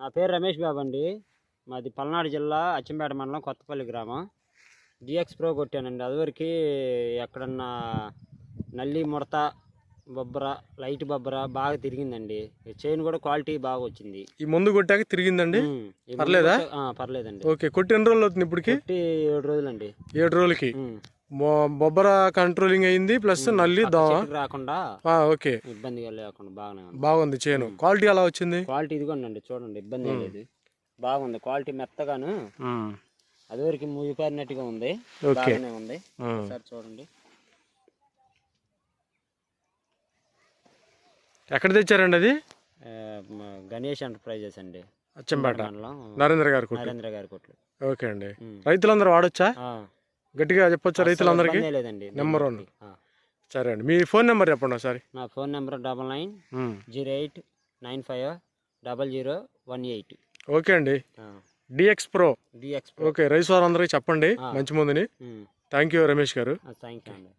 నా పేరు రమేష్ బాబు అండి. మాది పల్నాడు జిల్లా అచ్చంపేట మండలం కొత్తపల్లి గ్రామం. Dx pro కొట్టానండి. అదివరకు ఎక్కడన్నా నల్లి ముడత బొబ్బర లైట్ బొబ్బర బాగా తిరిగిందండి. చైన్ కూడా క్వాలిటీ బాగా వచ్చింది. ఈ ముందు కొట్టాక తిరిగిందండి, పర్లేదా? పర్లేదండి. ఓకే, కొట్టి ఎన్ని రోజులు అవుతుంది ఇప్పటికి? 7 రోజులండి. 7 రోజులకి బొబ్బర కంట్రోలింగ్ అయింది, ప్లస్ నల్లి దోమ రాకుండా ఓకే, ఇబ్బందిగా లేకుండా బాగుంది. చైన్ క్వాలిటీ ఎలా వచ్చింది? క్వాలిటీ ఇదిగోండి, చూడండి, ఇబ్బంది లేదు, బాగుంది. క్వాలిటీ మెత్తగాను అదివరకు ముగిపారినట్టుగా ఉంది, బాగానే ఉంది. ఒకసారి చూడండి. ఎక్కడ తెచ్చారండి అది? గణేష్ ఎంటర్ప్రైజెస్ అండి, అచ్చంపేట నరేంద్ర గారి కొట్లు. ఓకే అండి, రైతులందరూ వాడొచ్చా? గట్టిగా చెప్పొచ్చా రైతులందరికీ? లేదండి, నెంబర్ 1. సరే అండి, మీ ఫోన్ నెంబర్ చెప్పండి ఒకసారి. నా ఫోన్ నెంబర్ 9908800018. ఓకే అండి, డిఎక్స్ ప్రో. ఓకే, రైతు వారందరికీ చెప్పండి మంచి మందుని. థ్యాంక్ యూ రమేష్ గారు. థ్యాంక్ యూ అండి.